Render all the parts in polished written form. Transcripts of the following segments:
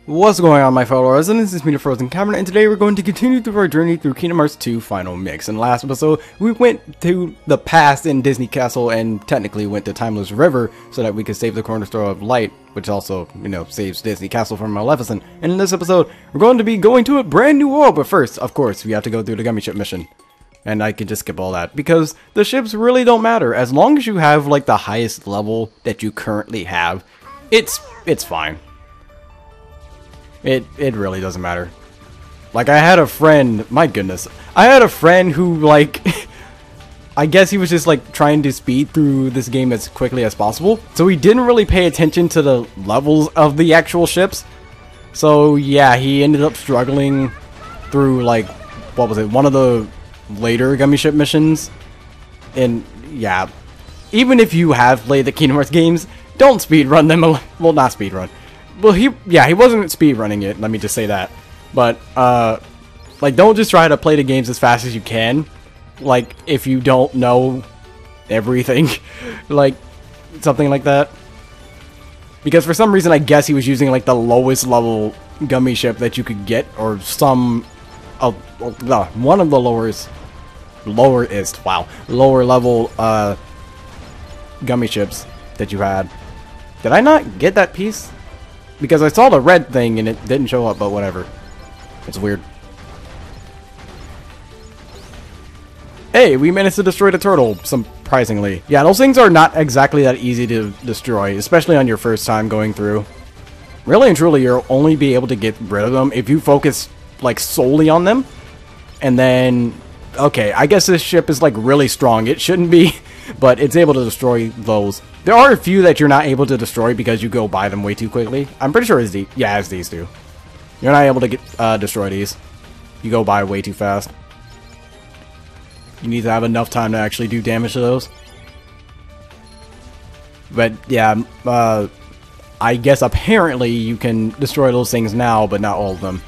What's going on, my fellow residents? It's me, TheFrozenCavern, and today we're going to continue through our journey through Kingdom Hearts 2 Final Mix. In the last episode, we went to the past in Disney Castle and technically went to Timeless River so that we could save the Cornerstone of Light, which also, saves Disney Castle from Maleficent. And in this episode, we're going to be going to a brand new world, but first, of course, we have to go through the Gummy Ship mission. And I could just skip all that, because the ships really don't matter. As long as you have, like, the highest level that you currently have, it's fine. It really doesn't matter. Like, I had a friend, my goodness, I had a friend who, like, I guess he was just, like, trying to speed through this game as quickly as possible. So he didn't really pay attention to the levels of the actual ships. So, yeah, he ended up struggling through, like, what was it, one of the later Gummy Ship missions. And, yeah, even if you have played the Kingdom Hearts games, don't speedrun them. Well, not speedrun. Well, he wasn't speedrunning it, let me just say that. But, like, don't just try to play the games as fast as you can. Like, if you don't know everything. Like, something like that. Because for some reason, I guess he was using, like, the lowest level Gummy Ship that you could get. Or some, one of the lower level, Gummy Ships that you had. Did I not get that piece? Because I saw the red thing and it didn't show up, but whatever. It's weird. Hey, we managed to destroy the turtle, surprisingly. Yeah, those things are not exactly that easy to destroy, especially on your first time going through. Really and truly, you'll only be able to get rid of them if you focus, like, solely on them. And then, okay, I guess this ship is, like, really strong. It shouldn't be, but it's able to destroy those. There are a few that you're not able to destroy because you go by them way too quickly. I'm pretty sure it's these two. You're not able to get destroy these. You go by way too fast. You need to have enough time to actually do damage to those. But yeah, I guess apparently you can destroy those things now, but not all of them.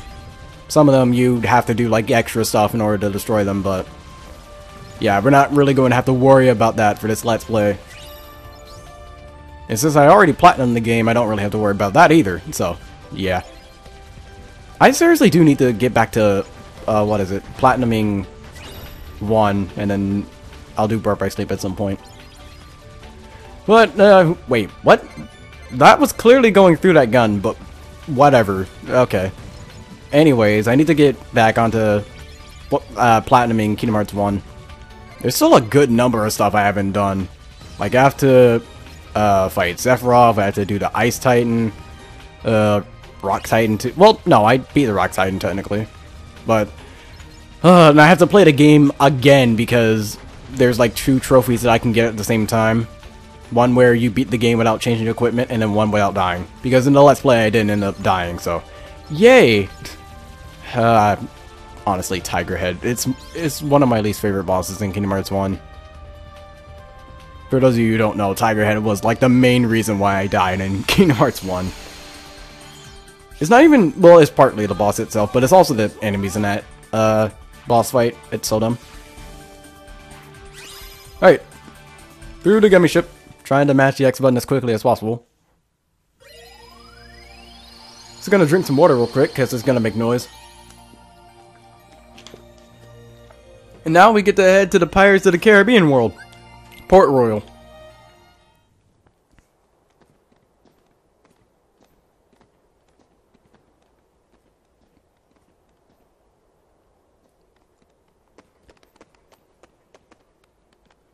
Some of them you'd have to do like extra stuff in order to destroy them, but yeah, we're not really going to have to worry about that for this Let's Play. And since I already platinumed the game, I don't really have to worry about that either. So, yeah. I seriously do need to get back to, what is it? Platinuming 1, and then I'll do Birth by Sleep at some point. But, wait, what? That was clearly going through that gun, but whatever. Okay. Anyways, I need to get back onto platinuming Kingdom Hearts 1. There's still a good number of stuff I haven't done. Like, I have to fight Sephiroth, I have to do the Ice Titan, Rock Titan too. Well, no, I beat the Rock Titan technically. But, and I have to play the game again because there's like 2 trophies that I can get at the same time. One where you beat the game without changing equipment, and then one without dying. Because in the Let's Play I didn't end up dying, so yay! Honestly, Tiger Head. It's one of my least favorite bosses in Kingdom Hearts 1. For those of you who don't know, Tiger Head was like the main reason why I died in Kingdom Hearts 1. It's not even, well, it's partly the boss itself, but it's also the enemies in that boss fight. It's so dumb. Alright. Through the Gummy Ship, trying to match the X button as quickly as possible. Just gonna drink some water real quick, because it's gonna make noise. And now we get to head to the Pirates of the Caribbean world. Port Royal.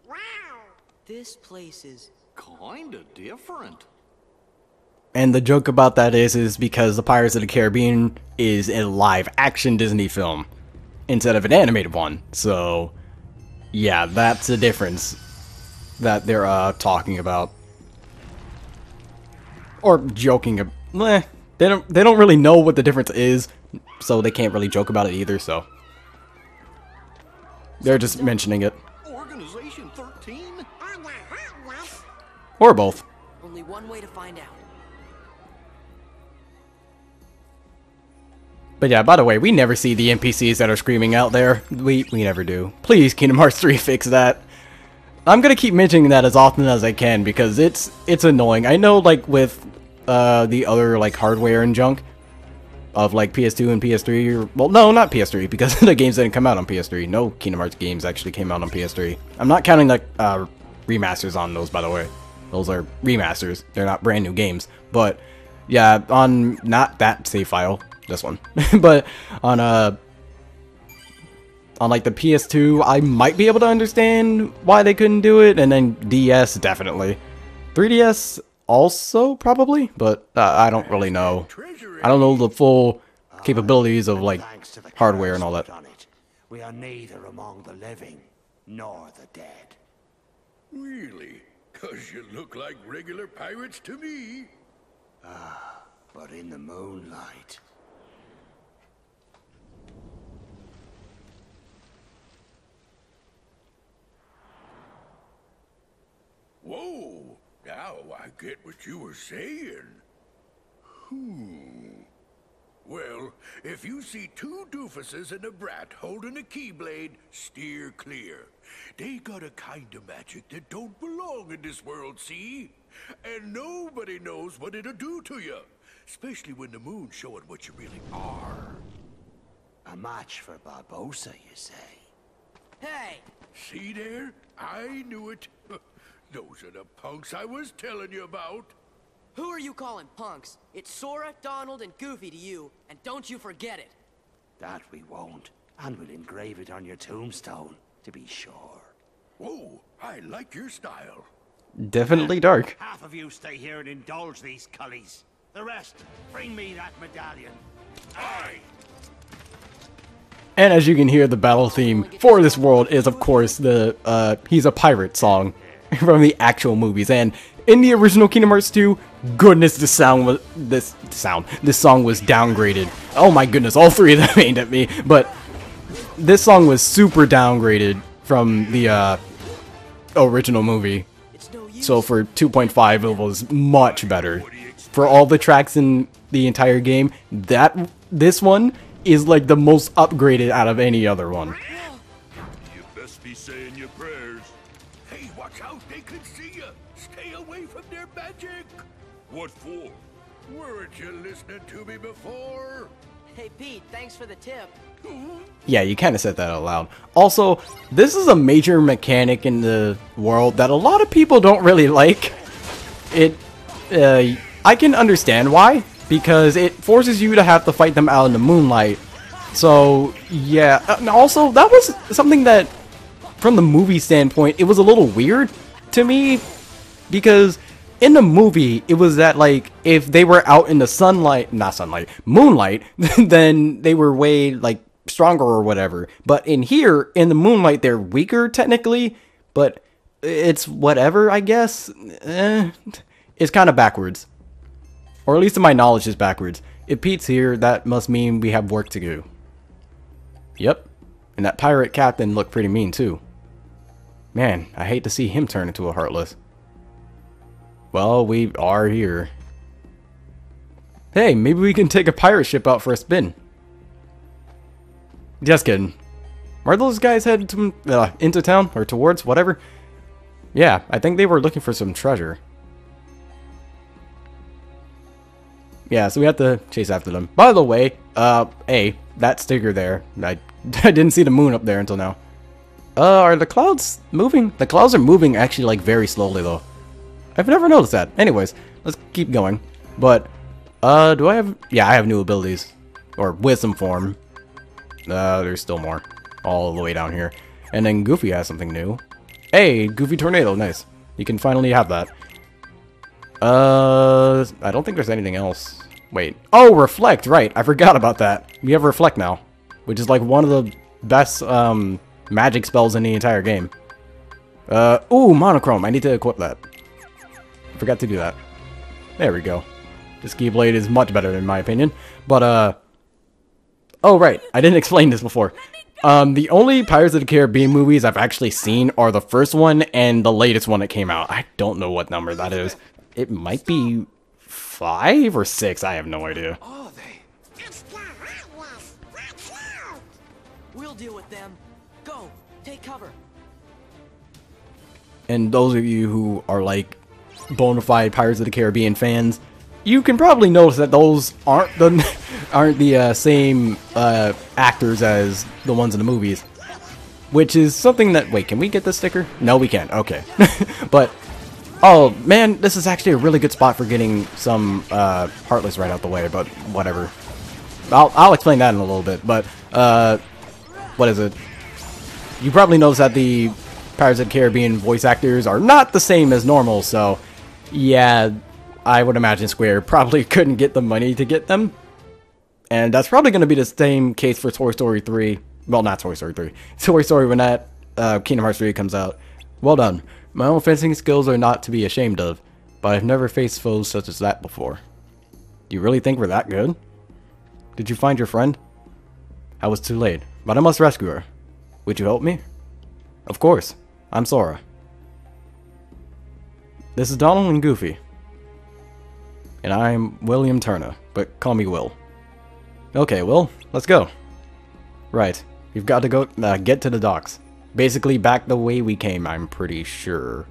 Wow. This place is kinda different. And the joke about that is because the Pirates of the Caribbean is a live action Disney film instead of an animated one. So, yeah, that's the difference that they're talking about, or joking. They don't really know what the difference is, so they can't really joke about it either. So they're just mentioning it, Organization 13? or both. only one way to find out. But yeah, by the way, we never see the NPCs that are screaming out there. We never do. Please, Kingdom Hearts 3, fix that. I'm gonna keep mentioning that as often as I can because it's annoying. I know, like, with the other, like, hardware and junk, of like PS2 and PS3. Well, no, not PS3 because the games didn't come out on PS3. No Kingdom Hearts games actually came out on PS3. I'm not counting like remasters on those, by the way. Those are remasters. They're not brand new games. But yeah, on not that save file, this one, but on like the PS2, I might be able to understand why they couldn't do it, and then DS definitely. 3DS also probably, but I don't really know. I don't know the full capabilities of like hardware and all that. We are neither among the living nor the dead. Really? 'Cause you look like regular pirates to me. But in the moonlight. Whoa! Now I get what you were saying. Well, if you see two doofuses and a brat holding a keyblade, steer clear. They got a kind of magic that don't belong in this world, see? And nobody knows what it'll do to you. Especially when the moon's showing what you really are. A match for Barbossa, you say? Hey! See there? I knew it. Those are the punks I was telling you about. Who are you calling punks? It's Sora, Donald, and Goofy to you, and don't you forget it. That we won't. And we'll engrave it on your tombstone, to be sure. Whoa, I like your style. Definitely dark. Half of you stay here and indulge these cullies. The rest, bring me that medallion. Aye. And as you can hear, the battle theme for this world is, of course, the He's a Pirate song from the actual movies. And in the original Kingdom Hearts 2, goodness, this song was downgraded. Oh my goodness, all three of them aimed at me. But this song was super downgraded from the original movie. So for 2.5, it was much better. For all the tracks in the entire game, this one is like the most upgraded out of any other one. You best be saying your prayers. Hey, watch out, they could see you. Stay away from their magic. What for? Weren't you listening to me before? Hey, Pete, thanks for the tip. Yeah, you kind of said that out loud. Also, this is a major mechanic in the world that a lot of people don't really like. I can understand why, because it forces you to have to fight them out in the moonlight. So, yeah. And also, that was something that, from the movie standpoint, it was a little weird to me, because in the movie, it was that, like, if they were out in the moonlight, then they were way, like, stronger or whatever. But in here, in the moonlight, they're weaker, technically, but it's whatever, I guess. It's kind of backwards. Or at least to my knowledge, it's backwards. If Pete's here, that must mean we have work to do. Yep. And that pirate captain looked pretty mean, too. Man, I hate to see him turn into a Heartless. Well, we are here. Hey, maybe we can take a pirate ship out for a spin. Just kidding. Are those guys headed to, into town? Or towards? Whatever? Yeah, I think they were looking for some treasure. Yeah, so we have to chase after them. By the way, that sticker there. I didn't see the moon up there until now. Are the clouds moving? The clouds are moving actually, like, very slowly, though. I've never noticed that. Anyways, let's keep going. But, do I have... Yeah, I have new abilities. Or wisdom form. There's still more. All the way down here. And then Goofy has something new. Hey, Goofy Tornado, nice. You can finally have that. I don't think there's anything else. Wait. Oh, Reflect, right. I forgot about that. We have Reflect now. Which is like one of the best, magic spells in the entire game. Ooh, Monochrome. I need to equip that. Forgot to do that. There we go. This Keyblade is much better in my opinion. But, oh, right. I didn't explain this before. The only Pirates of the Caribbean movies I've actually seen are the first one and the latest one that came out. I don't know what number that is. It might be 5 or 6. I have no idea. Are they? We'll deal with them. Go, take cover. And those of you who are like bona fide Pirates of the Caribbean fans, you can probably notice that those aren't the same actors as the ones in the movies, which is something that, wait, can we get this sticker? No, we can't. Okay. But oh man, this is actually a really good spot for getting some Heartless right out the way, but whatever. I'll explain that in a little bit, but what is it? You probably noticed that the Pirates of the Caribbean voice actors are not the same as normal, so yeah, I would imagine Square probably couldn't get the money to get them. And that's probably going to be the same case for Toy Story 3. Well, not Toy Story 3. Toy Story when that Kingdom Hearts 3 comes out. Well done. My own fencing skills are not to be ashamed of, but I've never faced foes such as that before. You really think we're that good? Did you find your friend? I was too late, but I must rescue her. Would you help me? Of course. I'm Sora. This is Donald and Goofy. And I'm William Turner, but call me Will. Okay, Will, let's go. Right, we've got to go get to the docks. Basically back the way we came, I'm pretty sure.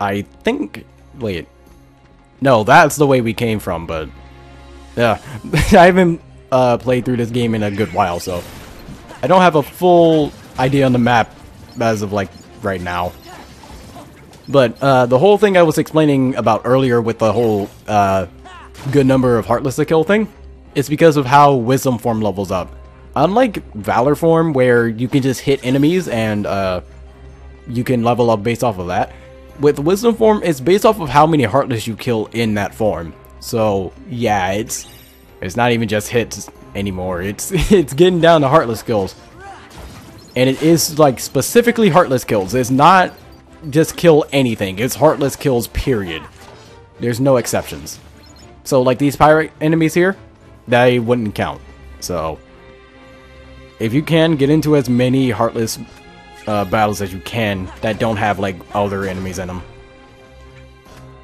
I think... wait. No, that's the way we came from, but... yeah, I haven't played through this game in a good while, so... I don't have a full idea on the map as of, like, right now. But the whole thing I was explaining about earlier with the whole good number of Heartless to kill thing, it's because of how Wisdom Form levels up. Unlike Valor Form, where you can just hit enemies and you can level up based off of that, with Wisdom Form, it's based off of how many Heartless you kill in that form. So yeah, it's not even just hits anymore. It's getting down to Heartless kills, and it is like specifically Heartless kills. It's not just kill anything. It's Heartless kills, period. There's no exceptions. So like these pirate enemies here, they wouldn't count. So if you can, get into as many Heartless battles as you can that don't have like other enemies in them.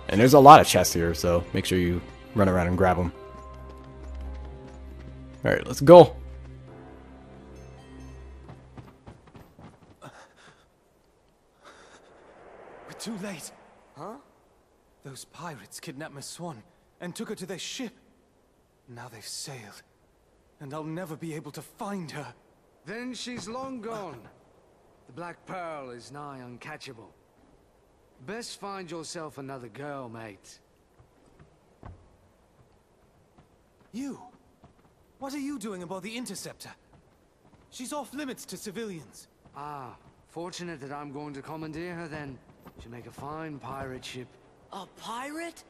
And there's a lot of chests here, so make sure you run around and grab them. Alright, let's go. We're too late. Huh? Those pirates kidnapped Miss Swan and took her to their ship. Now they've sailed, and I'll never be able to find her. Then she's long gone. The Black Pearl is nigh uncatchable. Best find yourself another girl, mate. You? What are you doing aboard the Interceptor? She's off limits to civilians. Ah, fortunate that I'm going to commandeer her then. She'll make a fine pirate ship. A pirate?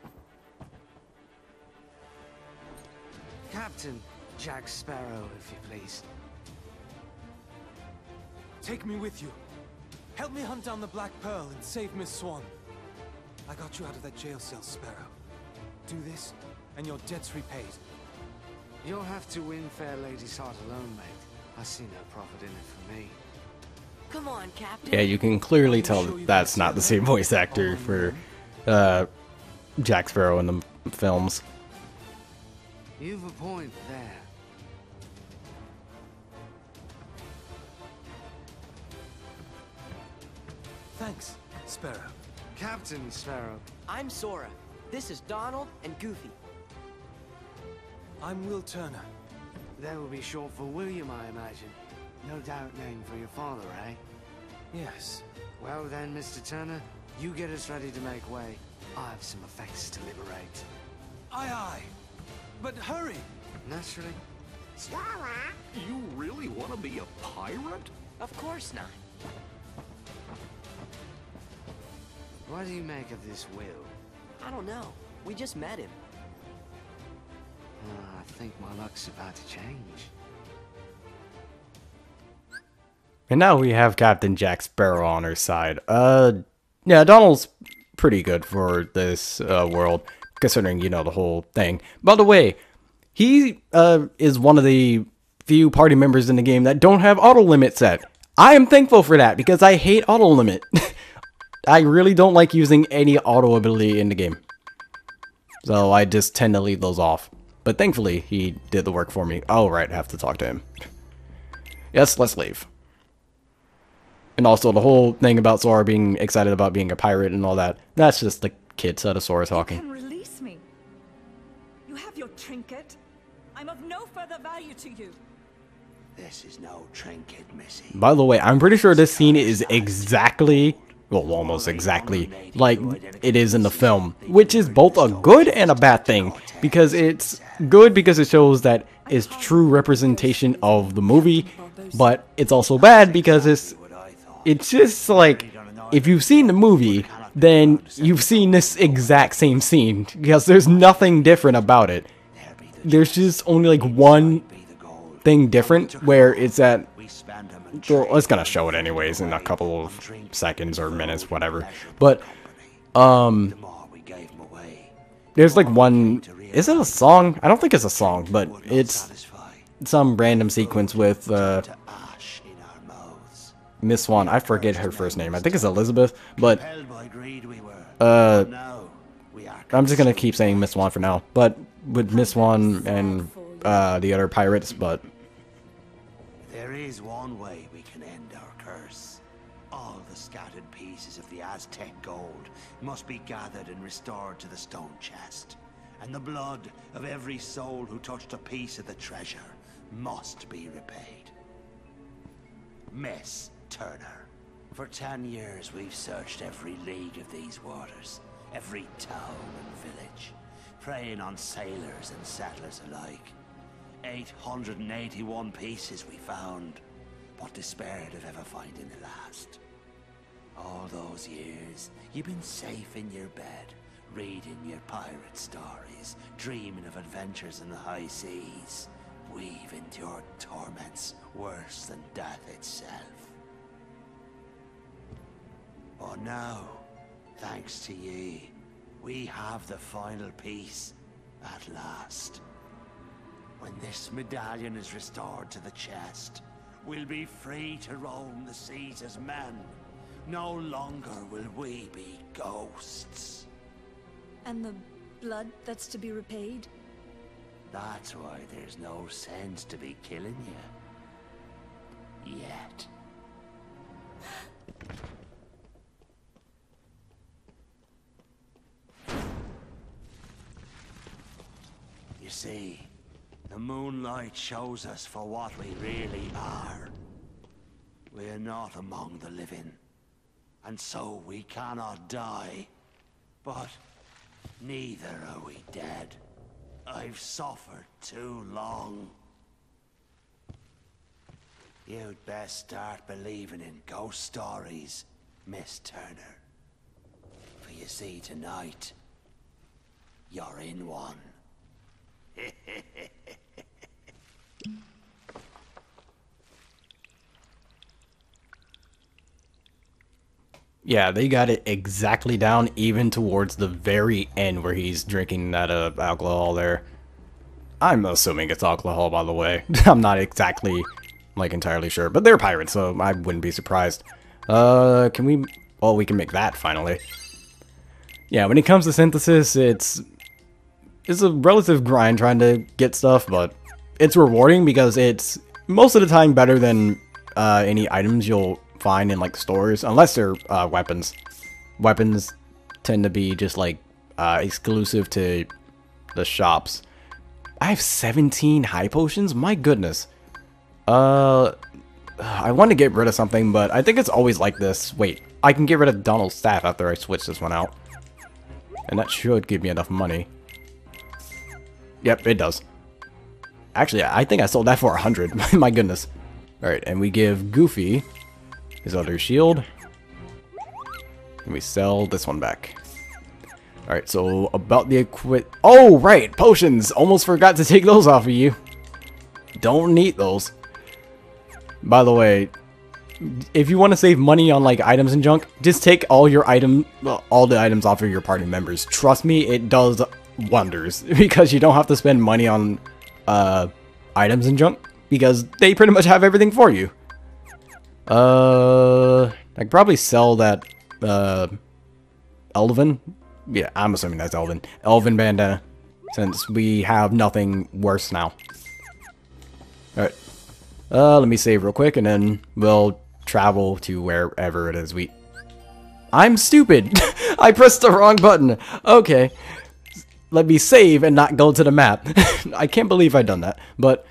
Captain Jack Sparrow, if you please. Take me with you. Help me hunt down the Black Pearl and save Miss Swan. I got you out of that jail cell, Sparrow. Do this, and your debt's repaid. You'll have to win fair lady's heart alone, mate. I see no profit in it for me. Come on, Captain. Yeah, you can clearly tell that's not the same voice actor for Jack Sparrow in the films. You've a point there. Thanks, Sparrow. Captain Sparrow. I'm Sora. This is Donald and Goofy. I'm Will Turner. That will be short for William, I imagine. No doubt name for your father, eh? Yes. Well then, Mr. Turner, you get us ready to make way. I have some effects to liberate. Aye, aye. But hurry! Naturally. You really want to be a pirate? Of course not. What do you make of this Will? I don't know. We just met him. I think my luck's about to change. And now we have Captain Jack Sparrow on our side. Yeah, Donald's pretty good for this world, considering, you know, the whole thing. By the way, he is one of the few party members in the game that don't have auto limit set. I am thankful for that, because I hate auto limit. I really don't like using any auto ability in the game. So I just tend to leave those off. But thankfully, he did the work for me. Oh, right, I have to talk to him. Yes, let's leave. And also, the whole thing about Sora being excited about being a pirate and all that, that's just the kid side of Sora talking. You can release me. You have your trinket. I'm of no further value to you. This is no trinket, Missy. By the way, I'm pretty sure this scene is exactly, well, almost exactly, like it is in the film, which is both a good and a bad thing, because it's good because it shows that it's true representation of the movie, but it's also bad because it's just like, if you've seen the movie, then you've seen this exact same scene, because there's nothing different about it. There's just only like one thing different, where it's at, well, it's gonna show it anyways in a couple of seconds or minutes, whatever, but there's like one, is it a song? I don't think it's a song, but it's some random sequence with Miss Swan. I forget her first name. I think it's Elizabeth, but I'm just gonna keep saying Miss Swan for now, but with Miss Swan and the other pirates, but there is one way we can end our curse. All the scattered pieces of the Aztec gold must be gathered and restored to the stone chest. And the blood of every soul who touched a piece of the treasure must be repaid. Miss Turner, for 10 years we've searched every league of these waters, every town and village, preying on sailors and settlers alike. 881 pieces we found, but despaired of ever finding the last. All those years, you've been safe in your bed, reading your pirate stories, dreaming of adventures in the high seas. We've endured torments worse than death itself. But now, thanks to ye, we have the final piece at last. When this medallion is restored to the chest, we'll be free to roam the seas as men. No longer will we be ghosts. And the blood that's to be repaid? That's why there's no sense to be killing you. Yet. You see, the moonlight shows us for what we really are. We are not among the living, and so we cannot die. But neither are we dead. I've suffered too long. You'd best start believing in ghost stories, Miss Turner. For you see, tonight, you're in one. yeah, they got it exactly down, even towards the very end where he's drinking that alcohol there. I'm assuming it's alcohol, by the way. I'm not exactly, like, entirely sure, but they're pirates, so I wouldn't be surprised. Can we... Oh, we can make that, finally. Yeah, when it comes to synthesis, it's a relative grind trying to get stuff, but it's rewarding because it's most of the time better than any items you'll find in like stores, unless they're weapons. Weapons tend to be just like exclusive to the shops. I have 17 high potions? My goodness. I want to get rid of something, but I think it's always like this. Wait, I can get rid of Donald's staff after I switch this one out. And that should give me enough money. Yep, it does. Actually, I think I sold that for 100. My goodness. Alright, and we give Goofy his other shield. And we sell this one back. Alright, so about the Oh, right! Potions! Almost forgot to take those off of you. Don't need those. By the way, if you want to save money on like items and junk, just take all your all the items off of your party members. Trust me, it does wonders, because you don't have to spend money on items and junk, because they pretty much have everything for you. I could probably sell that Elven. Yeah, I'm assuming that's Elven. Elven bandana, since we have nothing worse now. Alright. Let me save real quick, and then we'll travel to wherever it is I'm stupid! I pressed the wrong button! Okay. let me save and not go to the map. I can't believe I've done that, but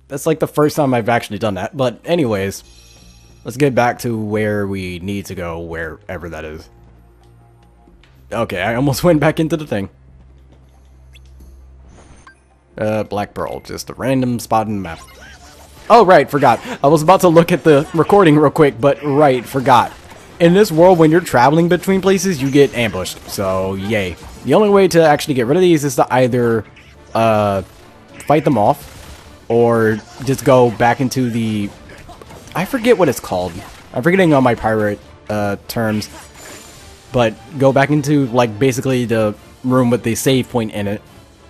that's like the first time I've actually done that. But anyways, let's get back to where we need to go, wherever that is. Okay, I almost went back into the thing. Black Pearl, just a random spot in the map. Oh, right, forgot. I was about to look at the recording real quick, but right, forgot. In this world, when you're traveling between places, you get ambushed, so yay. The only way to actually get rid of these is to either fight them off, or just go back into the... I forget what it's called. I'm forgetting all my pirate terms. But go back into, like, basically the room with the save point in it,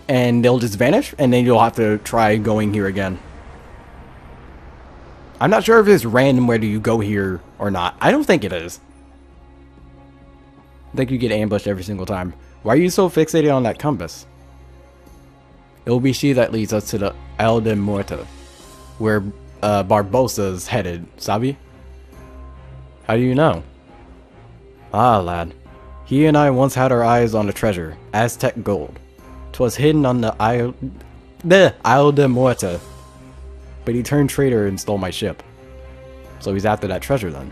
and they'll just vanish, and then you'll have to try going here again. I'm not sure if it's random whether you go here or not. I don't think it is. I think you get ambushed every single time. Why are you so fixated on that compass? It will be she that leads us to the Isle de Muerta, where Barbosa's headed, Sabi? How do you know? Ah, lad. He and I once had our eyes on a treasure, Aztec gold. 'Twas hidden on the Isle de Muerta. But he turned traitor and stole my ship. So he's after that treasure then.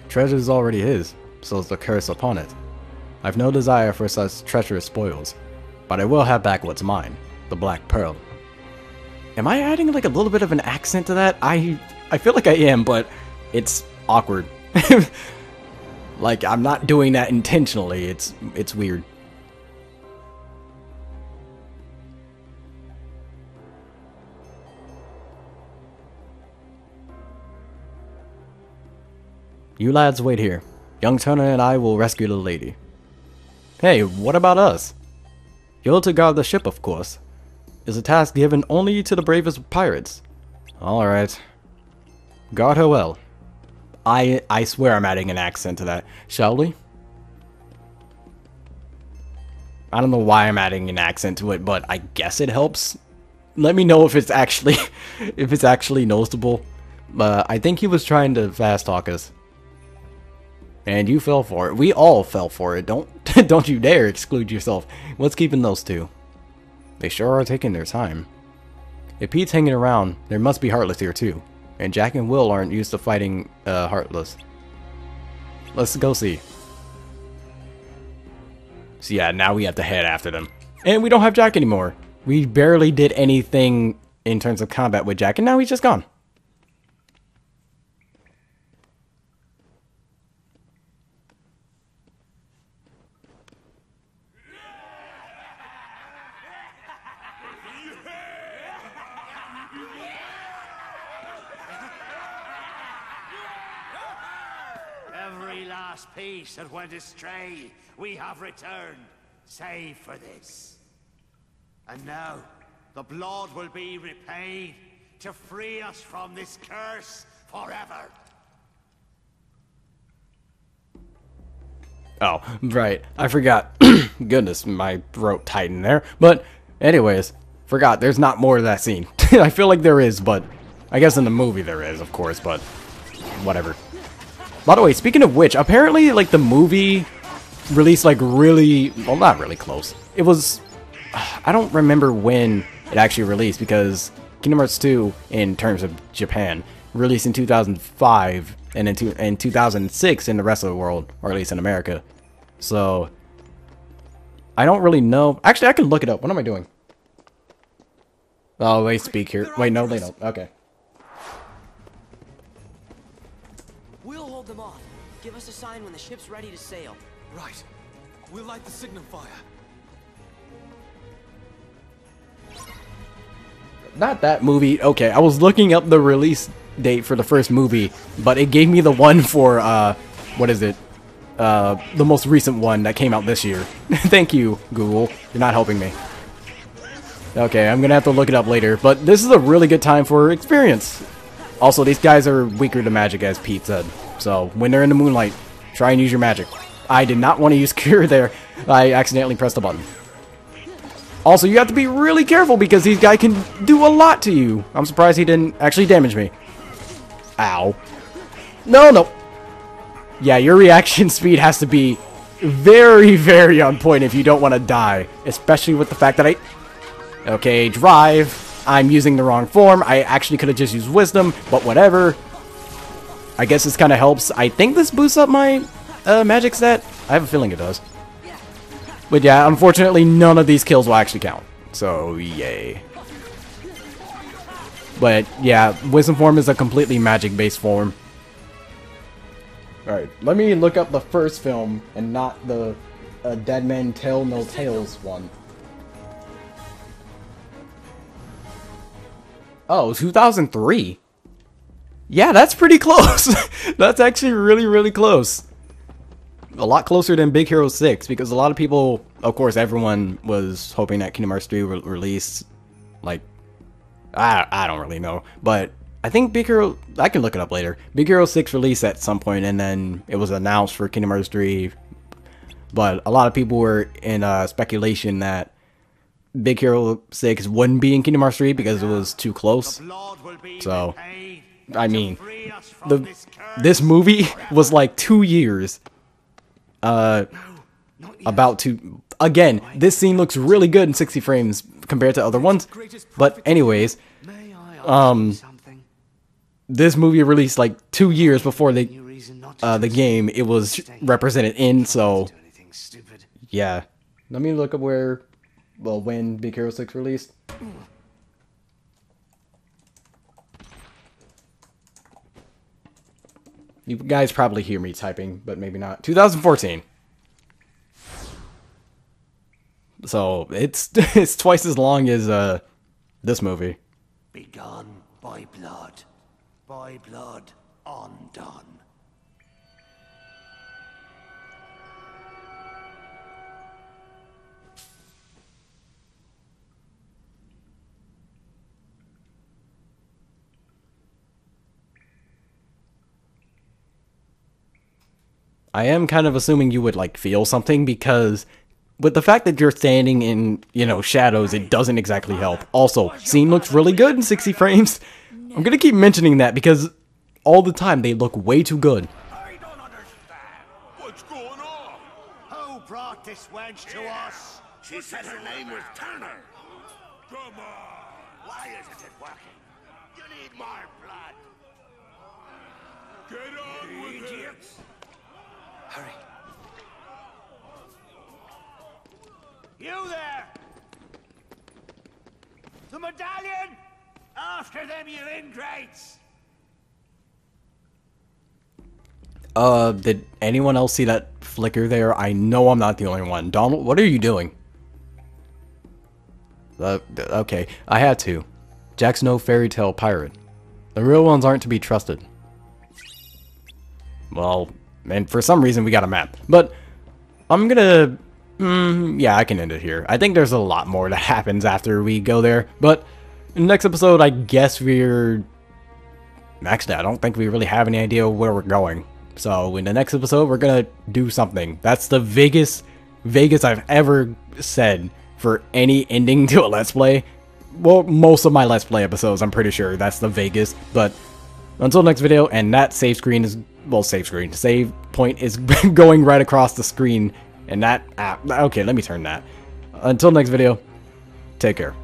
Treasure's already his, so is the curse upon it. I've no desire for such treacherous spoils, but I will have back what's mine, the Black Pearl. Am I adding like a little bit of an accent to that? I feel like I am, but it's awkward. Like, I'm not doing that intentionally. It's weird. You lads wait here. Young Turner and I will rescue the lady. Hey, what about us? You're to guard the ship, of course. Is a task given only to the bravest pirates. Alright. Guard her well. I swear I'm adding an accent to that. Shall we? I don't know why I'm adding an accent to it, but I guess it helps. Let me know if it's actually noticeable. I think he was trying to fast talk us. And you fell for it. We all fell for it. Don't you dare exclude yourself. What's keeping those two? They sure are taking their time. If Pete's hanging around, there must be Heartless here too. And Jack and Will aren't used to fighting Heartless. Let's go see. So yeah, now we have to head after them. And we don't have Jack anymore. We barely did anything in terms of combat with Jack, and now he's just gone. Every last piece that went astray, we have returned, save for this. And now, the blood will be repaid to free us from this curse forever. Oh, right. I forgot. Goodness, my throat tightened there. But, anyways, forgot. There's not more of that scene. I feel like there is, but I guess in the movie there is, of course, but whatever. By the way, speaking of which, apparently, like, the movie released, like, really... Well, not really close. It was... I don't remember when it actually released, because Kingdom Hearts 2, in terms of Japan, released in 2005, and in 2006 in the rest of the world, or at least in America. So, I don't really know. Actually, I can look it up. What am I doing? Oh, they speak here. Wait, no, they don't. Okay. We'll hold them off. Give us a sign when the ship's ready to sail. Right. We'll light the signal fire. Not that movie. Okay, I was looking up the release date for the first movie, but it gave me the one for, what is it? The most recent one that came out this year. Thank you, Google. You're not helping me. Okay, I'm gonna have to look it up later, but this is a really good time for experience. Also, these guys are weaker to magic, as Pete said. So, when they're in the moonlight, try and use your magic. I did not want to use Cure there. I accidentally pressed the button. Also, you have to be really careful because these guys can do a lot to you. I'm surprised he didn't actually damage me. Ow. No, no. Yeah, your reaction speed has to be very, very on point if you don't want to die. Especially with the fact that okay, drive. I'm using the wrong form. I actually could have just used wisdom, but whatever. I guess this kind of helps. I think this boosts up my magic stat. I have a feeling it does. But yeah, unfortunately, none of these kills will actually count. So, yay. But yeah, wisdom form is a completely magic-based form. Alright, let me look up the first film and not the Dead Men Tell No Tales one. Oh, 2003. Yeah, that's pretty close. That's actually really, really close. A lot closer than Big Hero 6, because a lot of people, of course, everyone was hoping that Kingdom Hearts 3 would release, like, I don't really know, but I think Big Hero, I can look it up later. Big Hero 6 released at some point, and then it was announced for Kingdom Hearts 3, but a lot of people were in speculation that Big Hero 6 wouldn't be in Kingdom Hearts 3 because it was too close. So, I mean, this movie was like 2 years. About to, again, this scene looks really good in 60 frames compared to other ones, but anyways, this movie released like 2 years before the game it was represented in, so yeah. Let me look up when Big Hero 6 released. You guys probably hear me typing, but maybe not. 2014. So it's twice as long as this movie. Begun by blood undone. I am kind of assuming you would like feel something, because with the fact that you're standing in, you know, shadows, it doesn't exactly help. Also, scene looks really good in 60 frames. I'm gonna keep mentioning that because all the time they look way too good. I don't understand. What's going on? Who brought this wench to us? She said her name was Turner. Come on. Why isn't it working? You need more blood. Get on with it. Hurry. You there! The medallion! After them, you ingrates! Did anyone else see that flicker there? I know I'm not the only one. Donald, what are you doing? Okay, I had to. Jack's no fairy tale pirate. The real ones aren't to be trusted. Well, and for some reason we got a map. But I'm gonna... yeah, I can end it here. I think there's a lot more that happens after we go there. But in the next episode, I guess we're... Actually, I don't think we really have any idea where we're going. So in the next episode, we're gonna do something. That's the vaguest I've ever said for any ending to a Let's Play. Well, most of my Let's Play episodes, I'm pretty sure that's the vaguest. But until next video, and that save screen is... Well, save point is going right across the screen. And that... okay, let me turn that. Until next video, take care.